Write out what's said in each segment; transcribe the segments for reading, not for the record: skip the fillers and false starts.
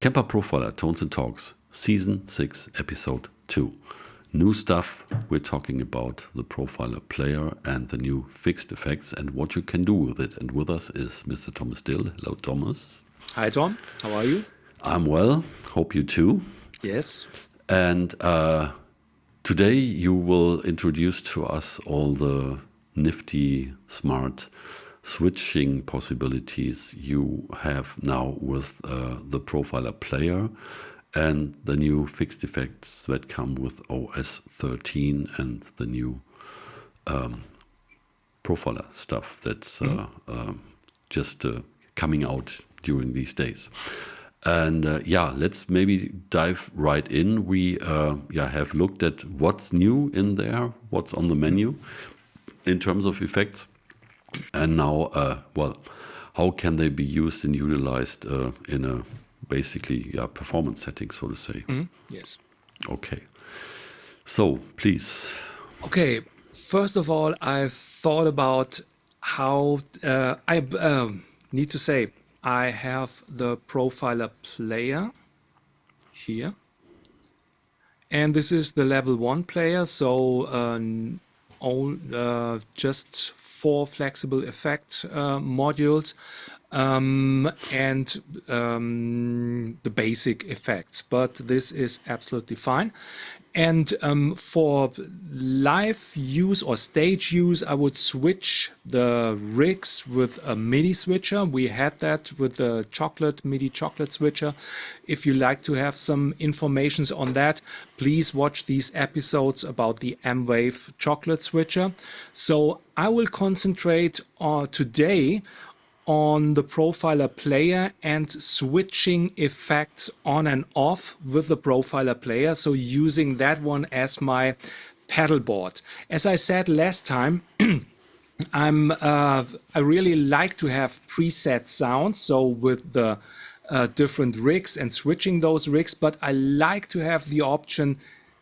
Kemper Profiler Tones and Talks, Season 6, Episode 2. New stuff, we're talking about the Profiler player and the new fixed effects and what you can do with it. And with us is Mr. Thomas Dill. Hello, Thomas. Hi, Tom. How are you? I'm well. Hope you too. Yes. And today you will introduce to us all the nifty, smart switching possibilities you have now with the Profiler player and the new fixed effects that come with OS 13 and the new Profiler stuff that's just coming out during these days. And let's maybe dive right in. We have looked at what's new in there, what's on the menu in terms of effects. And now, how can they be used and utilized in a basically performance setting, so to say? Yes. Okay. So, please. Okay. First of all, I've thought about how I need to say I have the Profiler player here. And this is the level 1 player, so just 4 flexible effect modules and the basic effects, but this is absolutely fine. And for live use or stage use, I would switch the rigs with a MIDI switcher. We had that with the MIDI chocolate switcher. If you like to have some information on that, please watch these episodes about the M-Wave chocolate switcher. So I will concentrate today on the Profiler player and switching effects on and off with the Profiler player. So using that one as my pedal board. As I said last time, I really like to have preset sounds. So with the different rigs and switching those rigs, but I like to have the option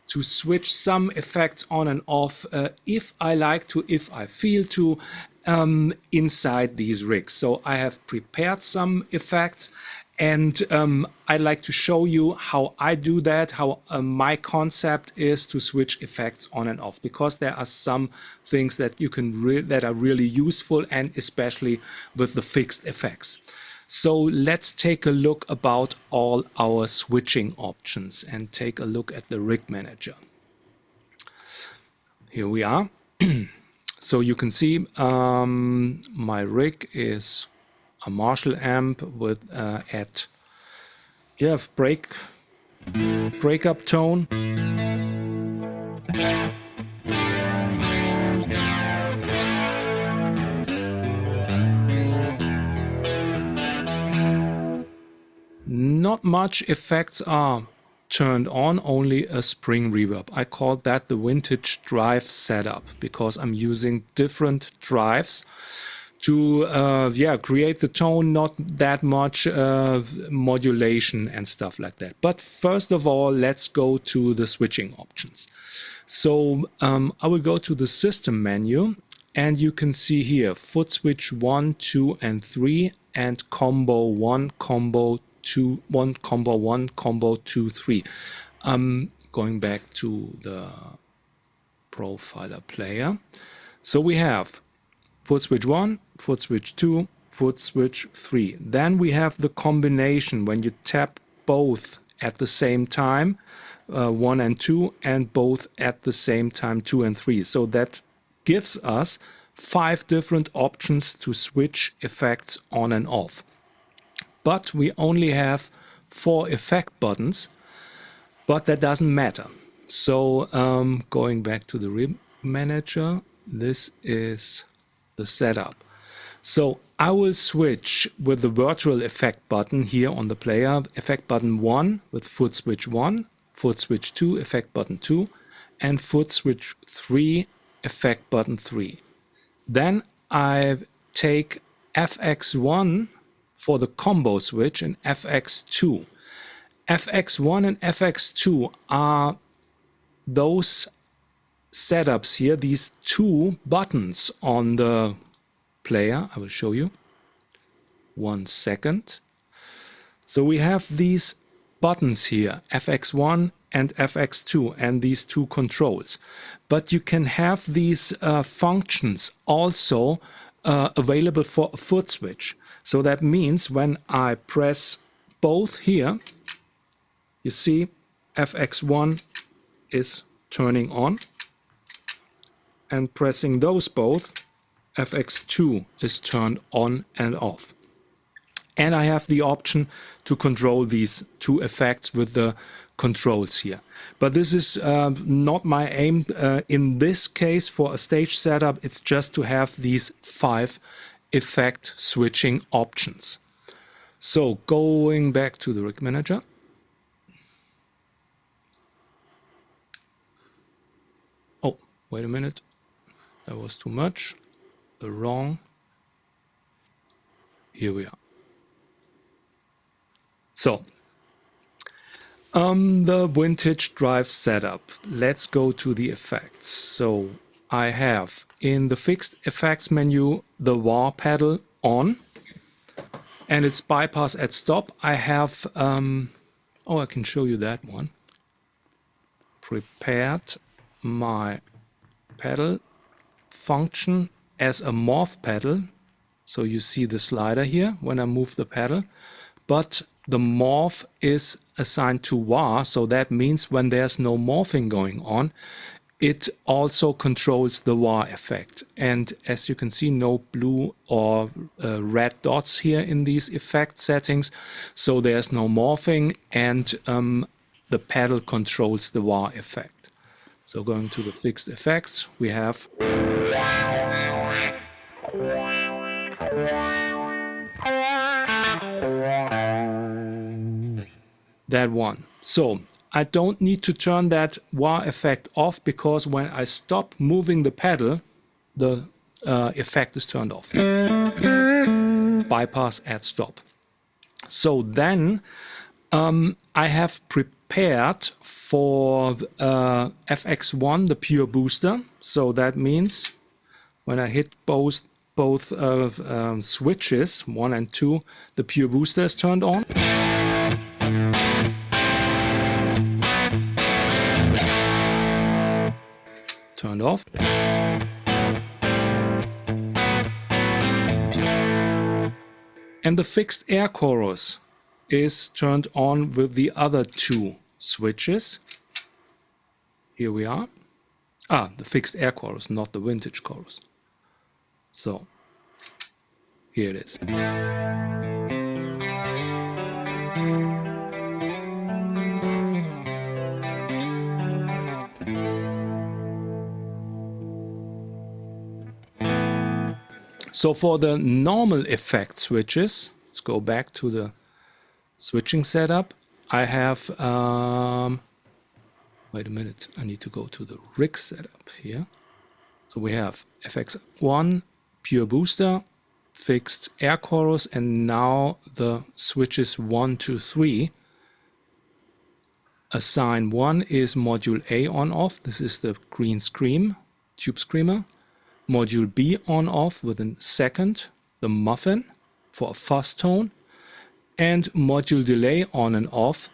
to switch some effects on and off if I like to, if I feel to, inside these rigs. So I have prepared some effects and I'd like to show you how I do that, how my concept is to switch effects on and off, because there are some things that you can that are really useful, and especially with the fixed effects. So let's take a look about all our switching options and take a look at the rig manager. Here we are. So you can see my rig is a Marshall amp with at breakup tone. Not much effects are turned on, only a spring reverb. I call that the vintage drive setup because I'm using different drives to create the tone, not that much modulation and stuff like that. But first of all, let's go to the switching options. So I will go to the system menu, and you can see here foot switch 1, 2, and 3, and combo 1, combo 2, 1, combo 1, combo 2, 3. Going back to the Profiler player. So we have foot switch 1, foot switch 2, foot switch 3. Then we have the combination when you tap both at the same time, 1 and 2, and both at the same time, 2 and 3. So that gives us 5 different options to switch effects on and off. But we only have 4 effect buttons, but that doesn't matter. So going back to the rig manager, this is the setup. So I will switch with the virtual effect button here on the player, effect button 1 with foot switch 1, foot switch 2, effect button 2, and foot switch 3, effect button 3. Then I take FX1 for the combo switch and FX2. FX1 and FX2 are those setups here, these 2 buttons on the player. I will show you. 1 second. So we have these buttons here, FX1 and FX2, and these two controls. But you can have these functions also available for a foot switch. So that means when I press both here, you see FX1 is turning on, and pressing those both, FX2 is turned on and off. And I have the option to control these two effects with the controls here. But this is not my aim in this case for a stage setup. It's just to have these 5 effect switching options. So going back to the rig manager. Oh, wait a minute. That was too much. Wrong. Here we are. So, the vintage drive setup. Let's go to the effects. So, I have in the fixed effects menu the wah pedal on, and its bypass at stop. I have, oh, I can show you that one. Prepared my pedal function as a morph pedal. So you see the slider here when I move the pedal, but the morph is assigned to wah, so that means when there's no morphing going on, it also controls the wah effect. And as you can see, no blue or red dots here in these effect settings, so there's no morphing, and the pedal controls the wah effect. So going to the fixed effects, we have that one. So I don't need to turn that wah effect off, because when I stop moving the pedal, the effect is turned off. Bypass at stop. So then I have prepared for FX1 the pure booster. So that means when I hit both switches, 1 and 2, the pure booster is turned on. Turned off. And the fixed air chorus is turned on with the other 2 switches. Here we are. Ah, the fixed air chorus, not the vintage chorus. So, here it is. So for the normal effect switches, let's go back to the switching setup. I have, wait a minute, I need to go to the rig setup here. So we have FX1, pure booster, fixed air chorus, and now the switches 1, 2, 3. Assign 1 is module A on off. This is the green scream, tube screamer. Module B on off with a second, the muffin for a fuzz tone, and module delay on and off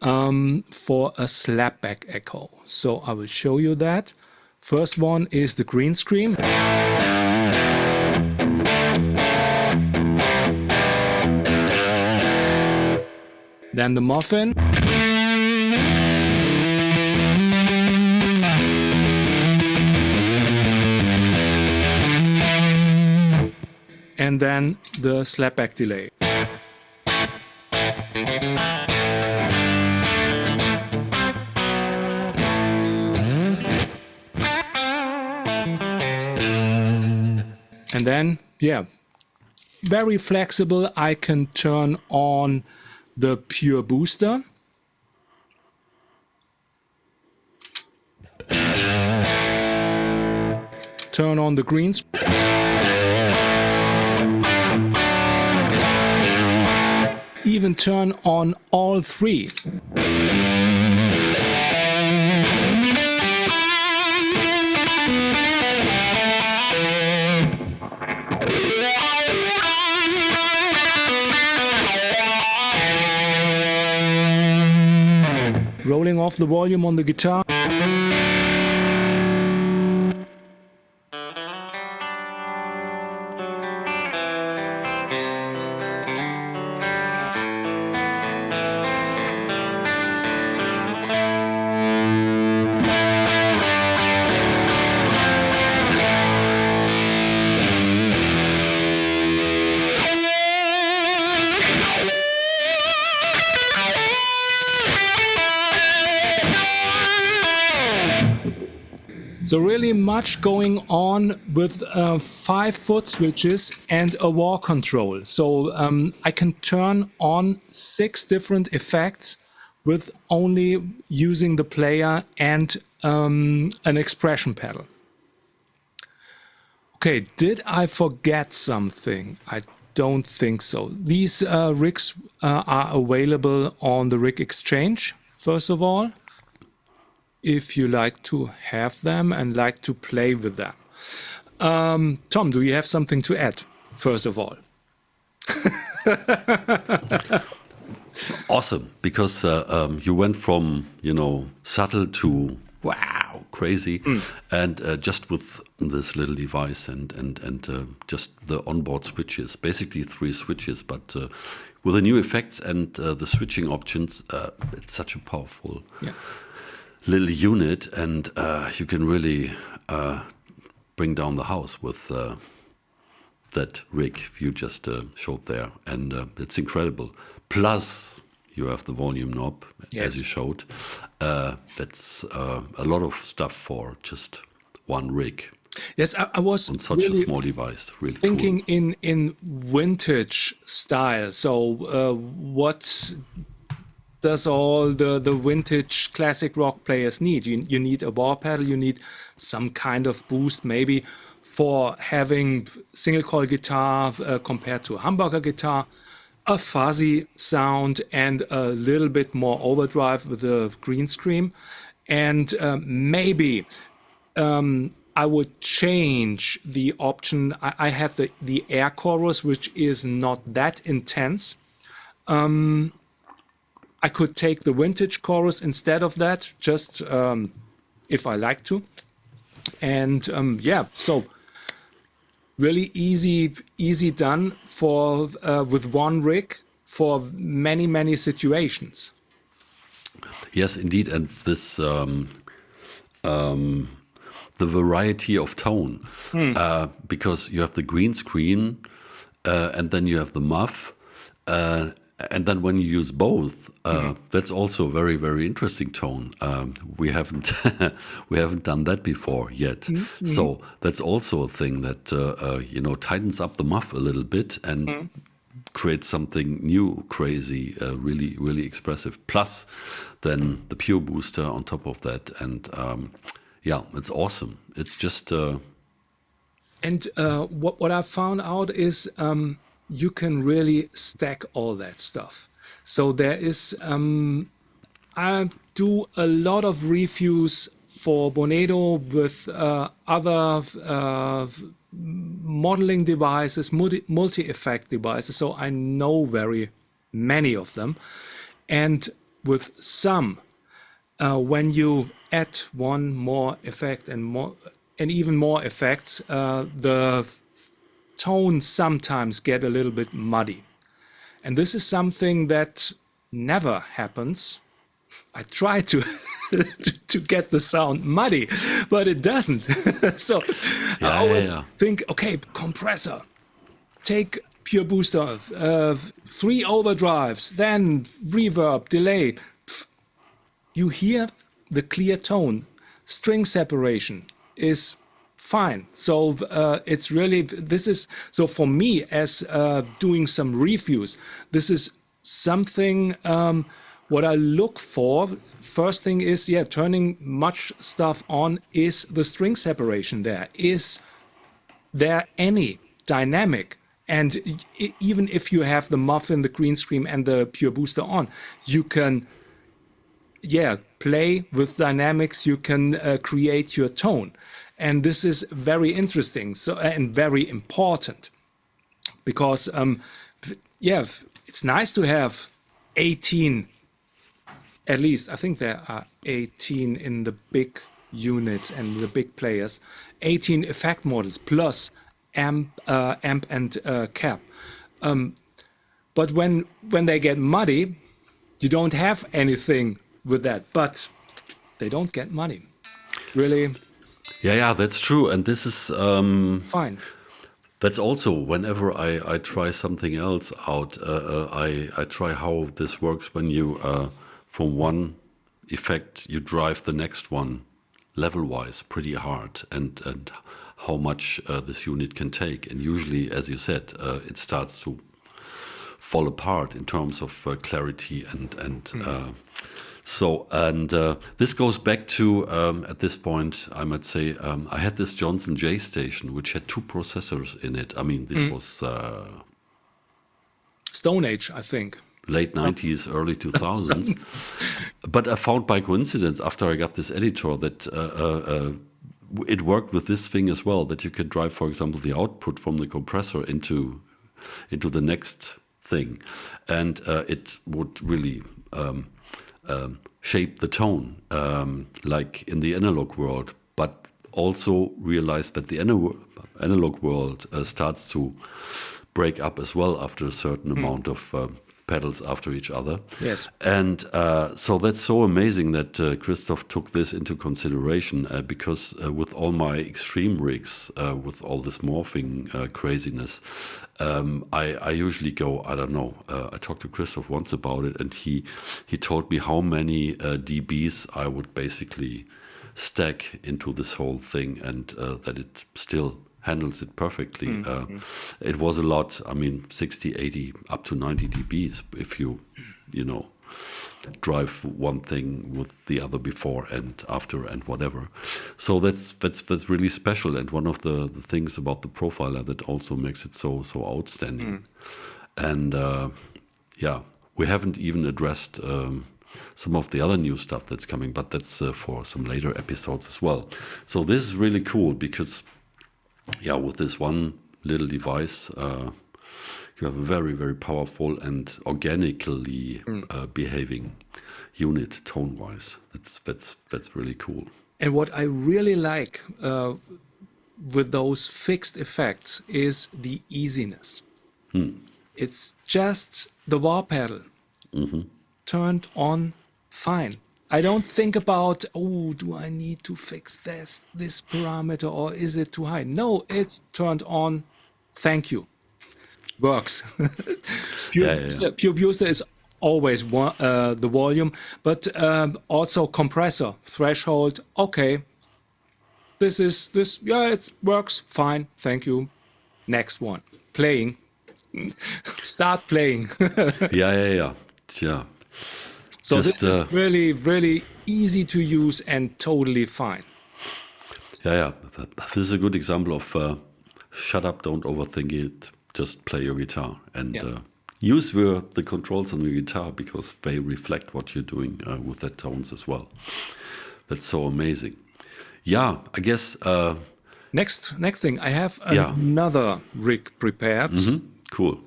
for a slapback echo. So I will show you that. First one is the green scream. Then the muffin. And then the slapback delay. And then, yeah, very flexible. I can turn on the pure booster. Turn on the greens. Even turn on all 3. turning off the volume on the guitar. So really much going on with 5-foot switches and a wah control. So I can turn on 6 different effects with only using the player and an expression pedal. Okay, did I forget something? I don't think so. These rigs are available on the Rig Exchange, first of all, if you like to have them and like to play with them. Tom, do you have something to add, first of all? Awesome, because you went from, subtle to wow, crazy, and just with this little device and just the onboard switches, basically 3 switches, but with the new effects and the switching options, it's such a powerful little unit, and you can really bring down the house with that rig you just showed there, and it's incredible. Plus, you have the volume knob, as you showed. That's a lot of stuff for just one rig. Yes, I was on such a small device. Really thinking cool. in vintage style. So what does all the vintage classic rock players need? You need a wah pedal, you need some kind of boost maybe for having single coil guitar compared to a humbucker guitar, a fuzzy sound and a little bit more overdrive with a green screen. And maybe I would change the option. I have the air chorus, which is not that intense. I could take the vintage chorus instead of that, just if I like to. And so really easy done for with one rig for many situations. Yes, indeed, and this the variety of tone, because you have the green screen and then you have the muff. And then when you use both, that's also a very interesting tone. We haven't we haven't done that before yet. So that's also a thing that tightens up the muff a little bit and creates something new, crazy, really expressive. Plus, then the pure booster on top of that, and it's awesome. It's just. And what I found out is. You can really stack all that stuff. So there is, I do a lot of reviews for Bonedo with other modeling devices, multi-effect devices. So I know very many of them. And with some, when you add one more effect and even more effects, the tones sometimes get a little bit muddy. And this is something that never happens. I try to to get the sound muddy, but it doesn't. So I always think, okay, compressor, take pure booster, 3 overdrives, then reverb, delay. You hear the clear tone. String separation is fine. So it's really, so for me as doing some reviews, this is something what I look for. First thing is, turning much stuff on. Is the string separation there? Is there any dynamic? And even if you have the muffin, the green screen and the pure booster on, you can play with dynamics, you can create your tone. And this is very interesting and very important because, it's nice to have 18 at least, I think there are 18 in the big units and the big players, 18 effect models plus amp and cap. But when they get muddy, you don't have anything with that, but they don't get money. Really Yeah, that's true. And this is fine. that's also whenever I try something else out, I try how this works when you from one effect you drive the next one level wise pretty hard, and how much this unit can take. And usually, as you said, it starts to fall apart in terms of clarity and so, and this goes back to at this point I might say I had this Johnson J station which had 2 processors in it. I mean, this was Stone Age, I think. late 90s, early 2000s. But I found by coincidence after I got this editor that it worked with this thing as well, that you could drive, for example, the output from the compressor into the next thing, and it would really shape the tone, like in the analog world, but also realize that the analog world starts to break up as well after a certain amount of pedals after each other. Yes. And so that's so amazing that Christoph took this into consideration, because with all my extreme rigs, with all this morphing craziness, I usually go, I don't know, I talked to Christoph once about it, and he told me how many dBs I would basically stack into this whole thing, and that it still handles it perfectly. It was a lot. I mean, 60, 80, up to 90 dBs if you know, drive one thing with the other before and after and whatever. So that's really special, and one of the things about the profiler that also makes it so outstanding. And yeah, we haven't even addressed some of the other new stuff that's coming, but that's for some later episodes as well. So this is really cool because, yeah, with this one little device, you have a very, very powerful and organically behaving unit tone-wise. That's really cool. And what I really like with those fixed effects is the easiness. It's just the wah pedal turned on fine. I don't think about, oh, do I need to fix this parameter, or is it too high? No, it's turned on. Thank you. Works. Pure booster is always the volume, but also compressor threshold. Okay, this. Yeah, it works fine. Thank you. Next one. Playing. Start playing. Yeah. So this is really, really easy to use and totally fine. Yeah. This is a good example of shut up, don't overthink it, just play your guitar and use the controls on the guitar because they reflect what you're doing with the tones as well. That's so amazing. Yeah, I guess... Next thing, I have another rig prepared. Cool.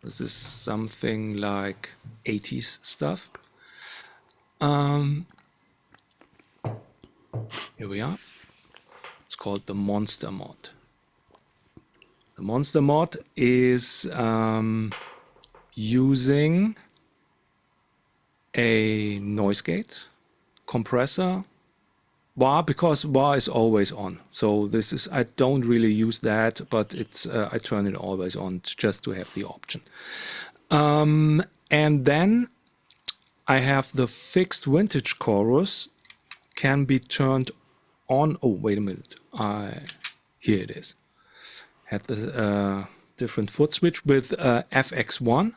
This is something like 80s stuff. Here we are. It's called the Monster Mod. The Monster Mod is using a noise gate, compressor, wah, because wah is always on. So this is, I don't really use that, but it's I turn it always on just to have the option. And then I have the fixed vintage chorus, can be turned on. Oh, wait a minute. Here it is. Had the different foot switch with FX1,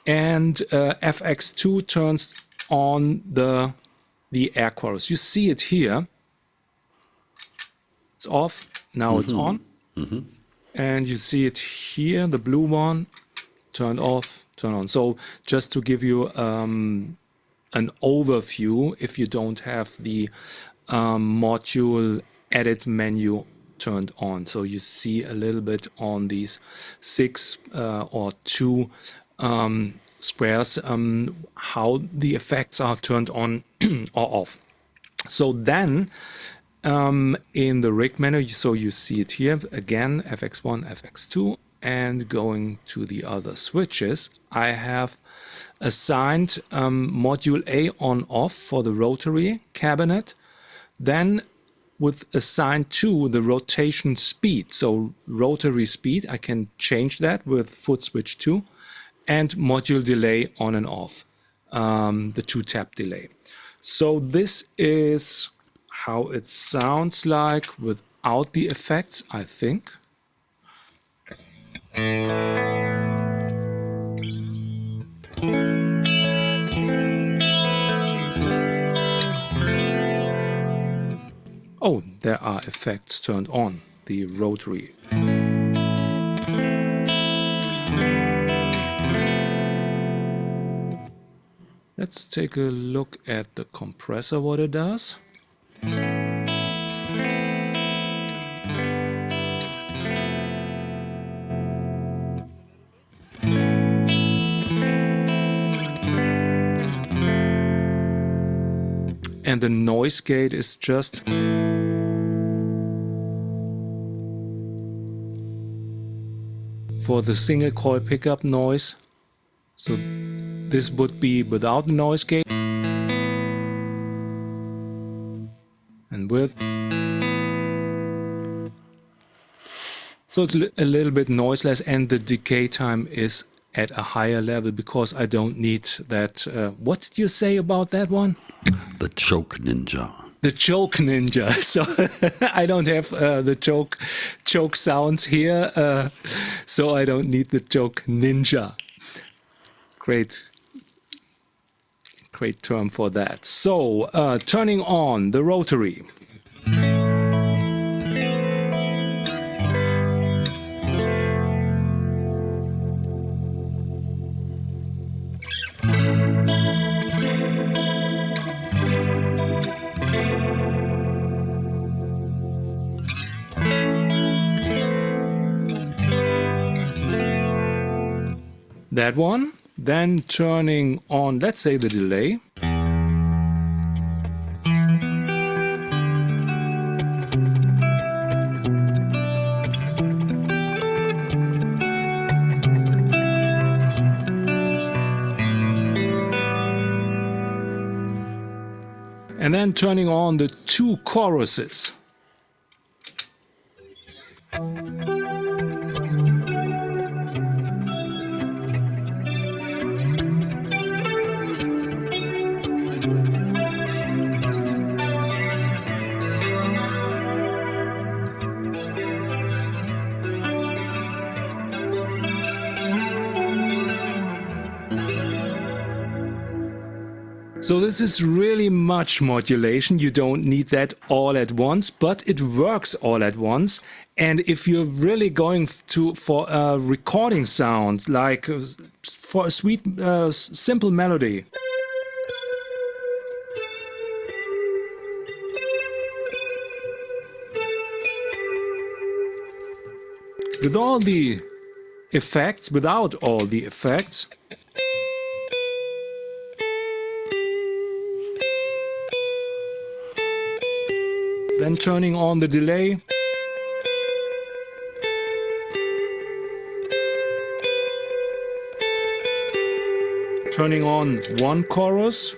and FX2 turns on the air chorus. You see it here. It's off. Now it's on. And you see it here, the blue one, turn off, turn on. So just to give you an overview, if you don't have the module edit menu turned on. So you see a little bit on these 6 or 2 squares how the effects are turned on or off. So then in the rig menu, so you see it here again, FX1, FX2, and going to the other switches, I have assigned module A on off for the rotary cabinet. Then with assigned to the rotation speed, so rotary speed, I can change that with foot switch 2, and module delay on and off, the 2-tap delay. So this is how it sounds like without the effects, I think. Oh, there are effects turned on, the rotary. Let's take a look at the compressor, what it does. And the noise gate is just for the single coil pickup noise. So this would be without the noise gate. And with. So it's a little bit noiseless, and the decay time is at a higher level because I don't need that. What did you say about that one? The choke ninja. The choke ninja. So I don't have the choke sounds here, so I don't need the choke ninja. Great term for that. So turning on the rotary. That one, then turning on, let's say, the delay. And then turning on the 2 choruses. So this is really much modulation. You don't need that all at once, but it works all at once. And if you're really going for a recording sound, like for a sweet, simple melody, with all the effects, without all the effects, then turning on the delay. Turning on 1 chorus.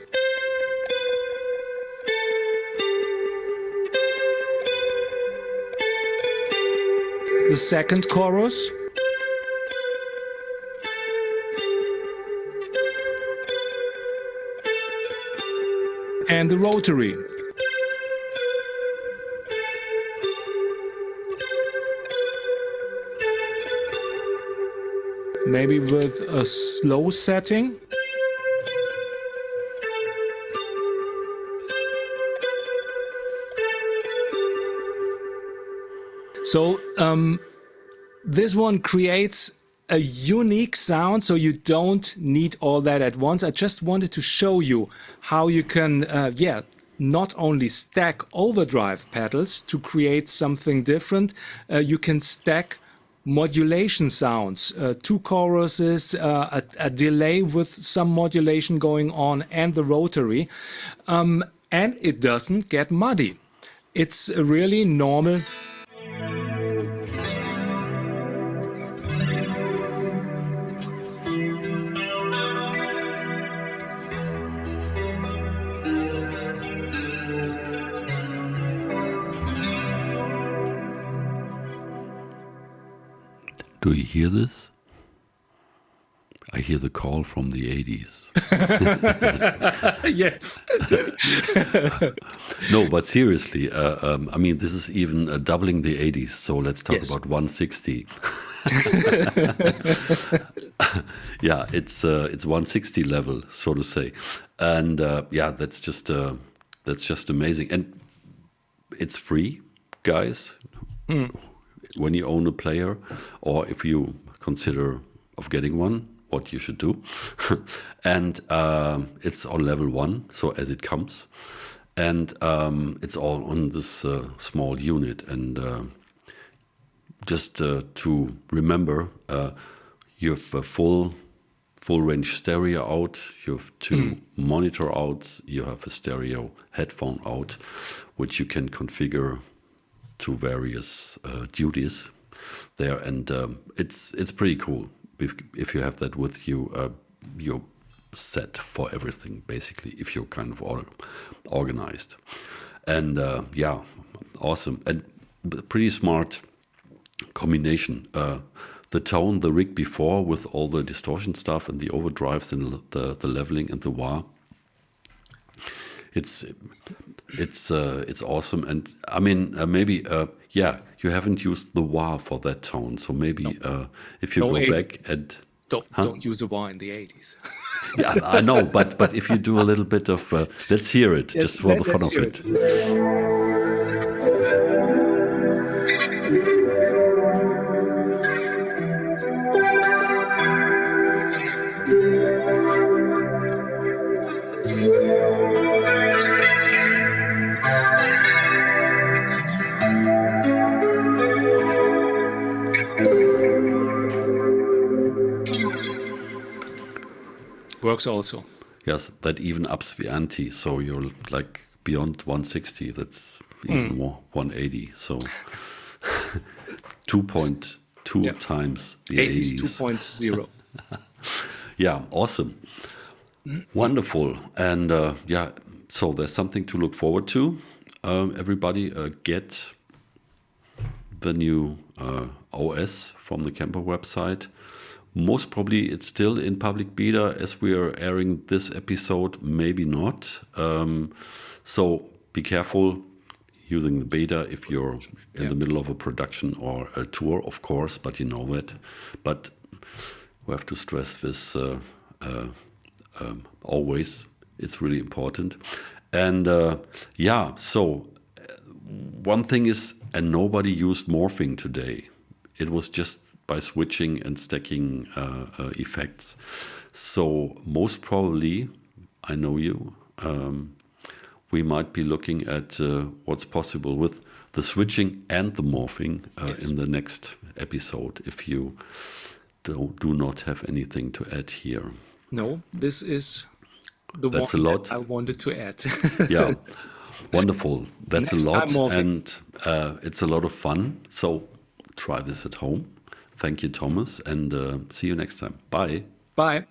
The 2nd chorus. And the rotary. Maybe with a slow setting. So this one creates a unique sound, so you don't need all that at once. I just wanted to show you how you can, not only stack overdrive pedals to create something different, you can stack modulation sounds, two choruses, a delay with some modulation going on, and the rotary. And it doesn't get muddy. It's really normal. Do you hear this? I hear the call from the 80s. Yes. No, but seriously, I mean, this is even doubling the 80s. So let's talk about 160. Yeah, it's 160 level, so to say, and yeah, that's just amazing, and it's free, guys. When you own a player, or if you consider of getting one, what you should do. And it's on level 1, so as it comes, and it's all on this small unit. And just to remember, you have a full range stereo out, you have 2 monitor outs, you have a stereo headphone out, which you can configure to various duties there, and it's pretty cool. If you have that with you, you're set for everything, basically, if you're kind of organized. And yeah, awesome, and pretty smart combination. The tone, the rig before, with all the distortion stuff and the overdrives and the leveling and the wah. It's awesome, and I mean, maybe yeah, you haven't used the wah for that tone, so maybe if you go back and don't use a wah in the 80s. yeah, I know, but if you do a little bit of let's hear it, Yes, just for the fun of it. Works also. Yes, that even ups the ante, so you're like beyond 160. That's even more 180. So 2.2 times the 80s 80s. 2.0. Yeah, awesome, wonderful, and yeah. So there's something to look forward to. Everybody, get the new OS from the Kemper website. Most probably it's still in public beta as we are airing this episode, maybe not. So be careful using the beta if you're in the middle of a production or a tour, of course, but you know that. But we have to stress this always. It's really important. And yeah, so one thing is, and nobody used morphing today. It was just by switching and stacking effects. So most probably, I know you, we might be looking at what's possible with the switching and the morphing in the next episode, if you do not have anything to add here. No, this is the That's one a lot. that I wanted to add. Yeah, wonderful. That's a lot, I'm and it's a lot of fun. So try this at home. Thank you, Thomas, and see you next time. Bye. Bye.